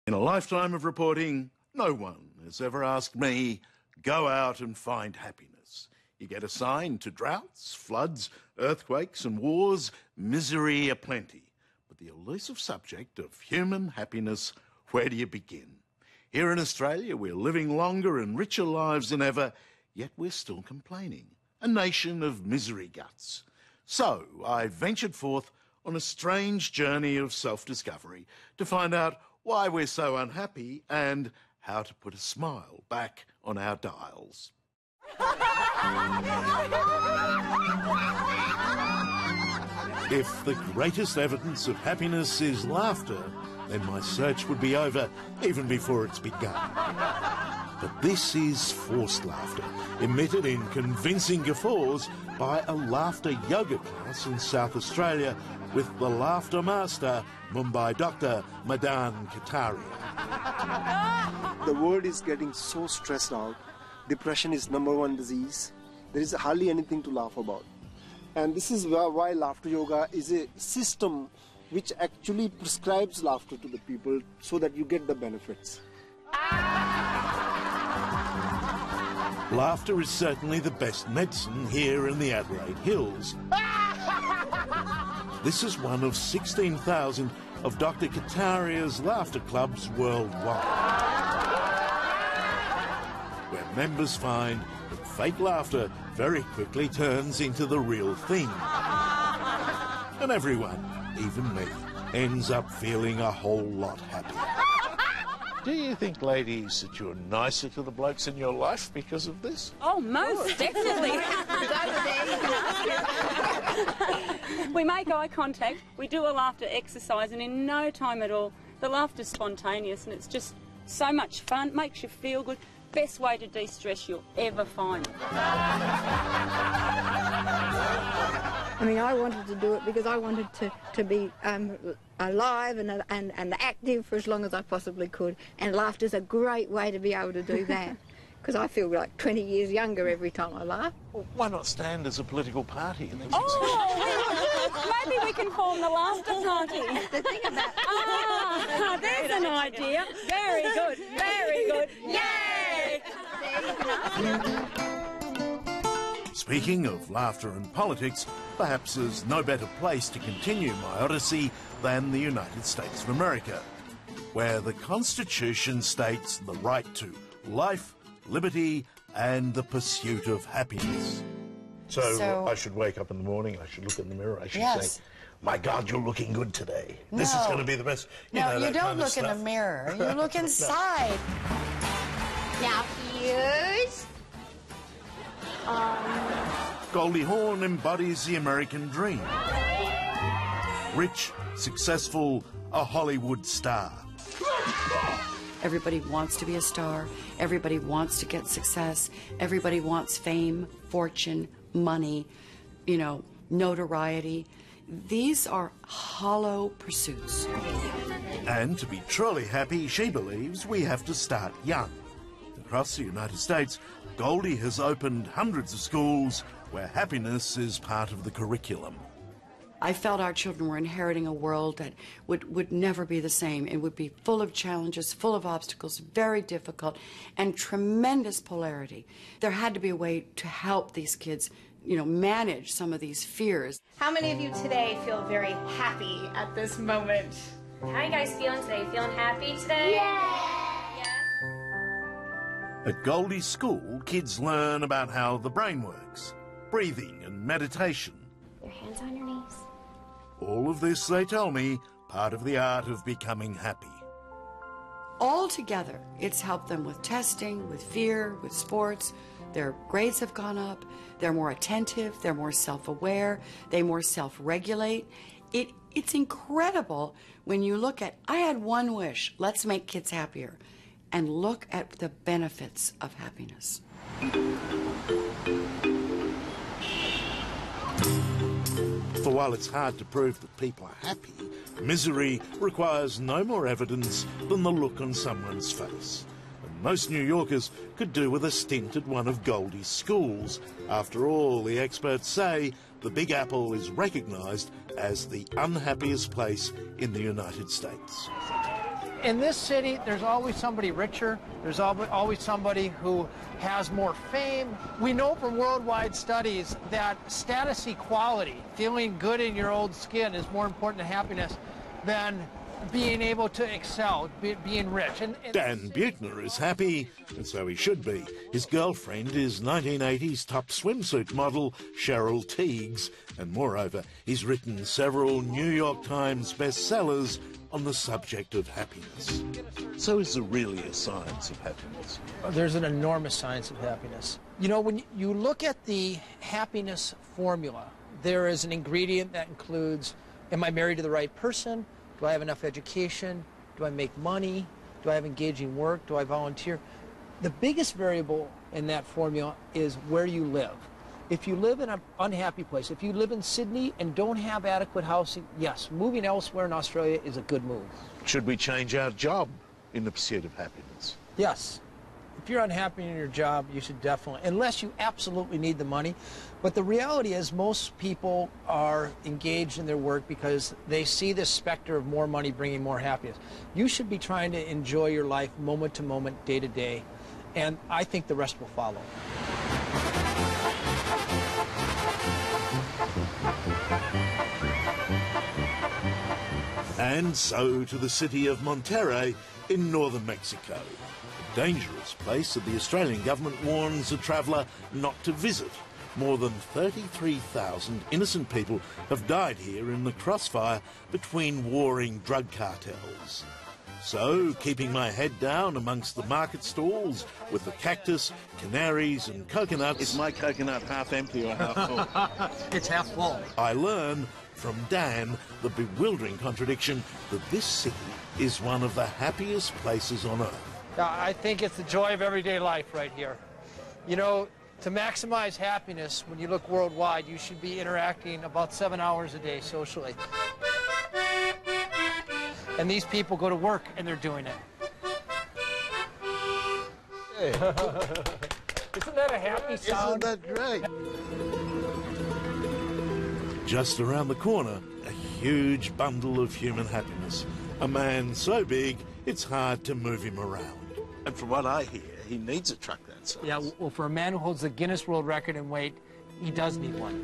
In a lifetime of reporting, no one has ever asked me, go out and find happiness. You get assigned to droughts, floods, earthquakes and wars, misery aplenty. But the elusive subject of human happiness, where do you begin? Here in Australia, we're living longer and richer lives than ever, yet we're still complaining. A nation of misery guts. So I ventured forth on a strange journey of self-discovery to find out why we're so unhappy and how to put a smile back on our dials. If the greatest evidence of happiness is laughter, then my search would be over even before it's begun. But this is forced laughter, emitted in convincing guffaws by a laughter yoga class in South Australia with the laughter master, Mumbai doctor Madan Kataria. The world is getting so stressed out. Depression is #1 disease. There is hardly anything to laugh about. And this is why laughter yoga is a system which actually prescribes laughter to the people so that you get the benefits. Laughter is certainly the best medicine here in the Adelaide Hills. This is one of 16,000 of Dr. Kataria's laughter clubs worldwide, where members find that fake laughter very quickly turns into the real thing. And everyone, even me, ends up feeling a whole lot happier. Do you think, ladies, that you're nicer to the blokes in your life because of this? Oh, most definitely. We make eye contact, we do a laughter exercise, and in no time at all, the laughter's spontaneous and it's just so much fun, makes you feel good. Best way to de-stress you'll ever find. I mean, I wanted to do it because I wanted to be alive and active for as long as I possibly could. And laughter's a great way to be able to do that. Because I feel like 20 years younger every time I laugh. Well, why not stand as a political party? Maybe we can form the laughter party. The thing about... There's an idea. Very good, very good. Yay! Speaking of laughter and politics, perhaps there's no better place to continue my odyssey than the United States of America, where the Constitution states the right to life, liberty and the pursuit of happiness. So I should wake up in the morning, I should look in the mirror, I should say, my God, you're looking good today. No. This is going to be the best. You don't look in the mirror. You look inside. Now here's... Goldie Hawn embodies the American dream. Rich, successful, a Hollywood star. Everybody wants to be a star. Everybody wants to get success. Everybody wants fame, fortune, money, notoriety. These are hollow pursuits. And to be truly happy, she believes we have to start young. Across the United States, Goldie has opened hundreds of schools where happiness is part of the curriculum. I felt our children were inheriting a world that would never be the same. It would be full of challenges, full of obstacles, very difficult, and tremendous polarity. There had to be a way to help these kids, manage some of these fears. How many of you today feel very happy at this moment? How are you guys feeling today? Feeling happy today? Yeah! At Goldie's school, kids learn about how the brain works, breathing and meditation. Your hands on your knees. All of this, they tell me, part of the art of becoming happy. All together, it's helped them with testing, with fear, with sports. Their grades have gone up. They're more attentive. They're more self-aware. They more self-regulate. It's incredible when you look at, I had one wish, let's make kids happier, and look at the benefits of happiness. For while it's hard to prove that people are happy, misery requires no more evidence than the look on someone's face. And most New Yorkers could do with a stint at one of Goldie's schools. After all, the experts say the Big Apple is recognised as the unhappiest place in the United States. In this city, there's always somebody richer. There's always somebody who has more fame. We know from worldwide studies that status equality, feeling good in your old skin, is more important to happiness than being able to excel, being rich. And Dan Buettner is happy, and so he should be. His girlfriend is 1980s top swimsuit model Cheryl Teagues, and moreover, he's written several New York Times bestsellers on the subject of happiness. So is there really a science of happiness? There's an enormous science of happiness. You know, when you look at the happiness formula, there is an ingredient that includes, am I married to the right person? Do I have enough education? Do I make money? Do I have engaging work? Do I volunteer? The biggest variable in that formula is where you live. If you live in an unhappy place, if you live in Sydney and don't have adequate housing, yes, moving elsewhere in Australia is a good move. Should we change our job in the pursuit of happiness? Yes. If you're unhappy in your job, you should definitely, unless you absolutely need the money. But the reality is most people are engaged in their work because they see this specter of more money bringing more happiness. You should be trying to enjoy your life moment to moment, day to day, and I think the rest will follow. And so to the city of Monterrey in northern Mexico. A dangerous place that the Australian government warns a traveller not to visit. More than 33,000 innocent people have died here in the crossfire between warring drug cartels. So, keeping my head down amongst the market stalls with the cactus, canaries and coconuts... Is my coconut half empty or half full? It's half full. I learn from Dan the bewildering contradiction that this city is one of the happiest places on earth. I think it's the joy of everyday life right here. You know, to maximize happiness, when you look worldwide, you should be interacting about 7 hours a day socially. And these people go to work and they're doing it. Hey. Isn't that a happy sound? Isn't that great? Just around the corner, a huge bundle of human happiness. A man so big, it's hard to move him around. And from what I hear, he needs a truck that size. Yeah, well, for a man who holds the Guinness World Record in weight, he does need one.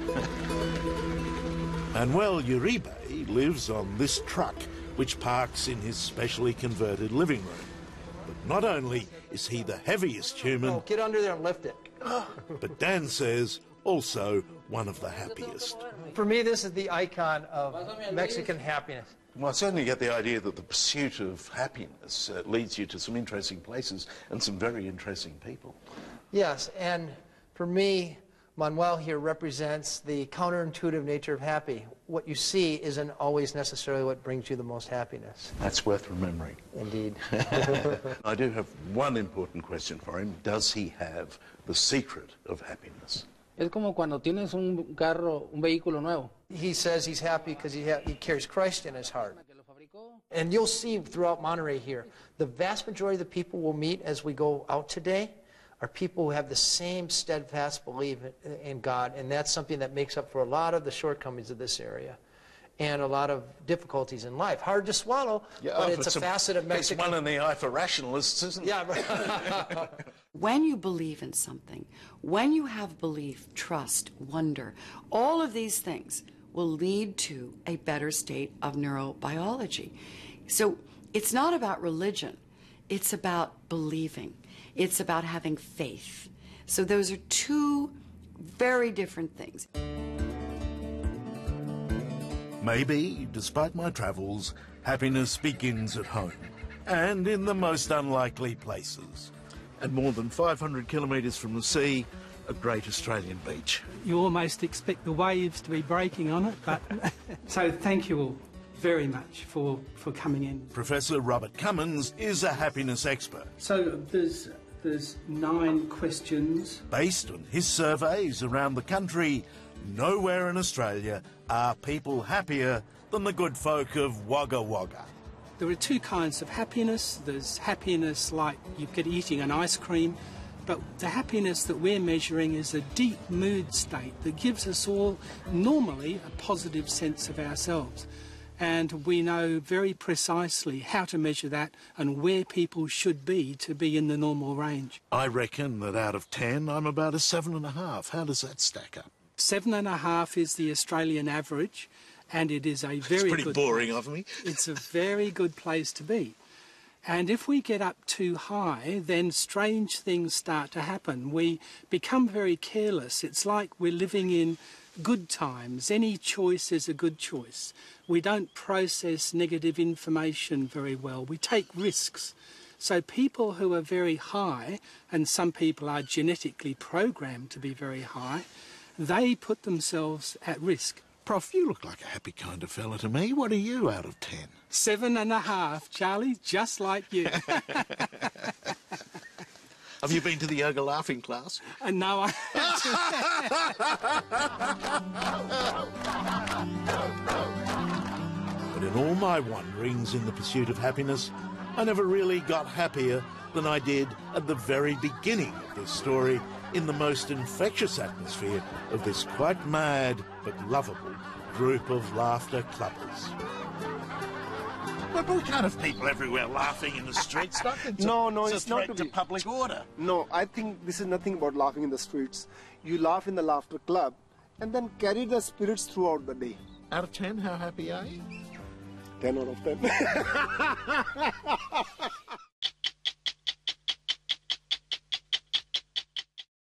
And well, Uribe lives on this truck, which parks in his specially converted living room. But not only is he the heaviest human... Oh, get under there and lift it. But Dan says also one of the happiest. For me, this is the icon of Mexican happiness. Well, I certainly get the idea that the pursuit of happiness leads you to some interesting places and some very interesting people. Yes, and for me, Manuel here represents the counterintuitive nature of happy. What you see isn't always necessarily what brings you the most happiness. That's worth remembering. Indeed. I do have one important question for him. Does he have the secret of happiness? Es como cuando tienes un carro, un vehículo nuevo. He says he's happy because he carries Christ in his heart. And you'll see throughout Monterey here, the vast majority of the people we'll meet as we go out today are people who have the same steadfast belief in God, and that's something that makes up for a lot of the shortcomings of this area and a lot of difficulties in life. Hard to swallow, but it's a facet of Mexico. It's one in the eye for rationalists, isn't it? Yeah. When you believe in something, when you have belief, trust, wonder, all of these things will lead to a better state of neurobiology. So it's not about religion, it's about believing. It's about having faith. So those are two very different things. Maybe, despite my travels, happiness begins at home, and in the most unlikely places. And more than 500 kilometres from the sea, a great Australian beach. You almost expect the waves to be breaking on it, but... So thank you all very much for coming in. Professor Robert Cummins is a happiness expert. So there's 9 questions. Based on his surveys around the country, nowhere in Australia are people happier than the good folk of Wagga Wagga. There are 2 kinds of happiness. There's happiness like you get eating an ice cream, but the happiness that we're measuring is a deep mood state that gives us all normally a positive sense of ourselves. and we know very precisely how to measure that and where people should be to be in the normal range. I reckon that out of 10, I'm about a 7.5. How does that stack up? 7.5 is the Australian average, and it is a very good. It's pretty boring place. of me. It's a very good place to be. And if we get up too high, then strange things start to happen. We become very careless. It's like we're living in good times. Any choice is a good choice. We don't process negative information very well. We take risks. So people who are very high, and some people are genetically programmed to be very high, they put themselves at risk. Prof, you look like a happy kind of fella to me. What are you out of 10? 7.5, Charlie, just like you. Have you been to the yoga laughing class? No, I But in all my wanderings in the pursuit of happiness, I never really got happier than I did at the very beginning of this story, in the most infectious atmosphere of this quite mad but lovable group of laughter clubbers. But we can't have people everywhere laughing in the streets. No, it's it's a not threat to to be. public order. No, I think this is nothing about laughing in the streets. You laugh in the laughter club and then carry the spirits throughout the day. Out of 10, how happy are you? 10 out of 10.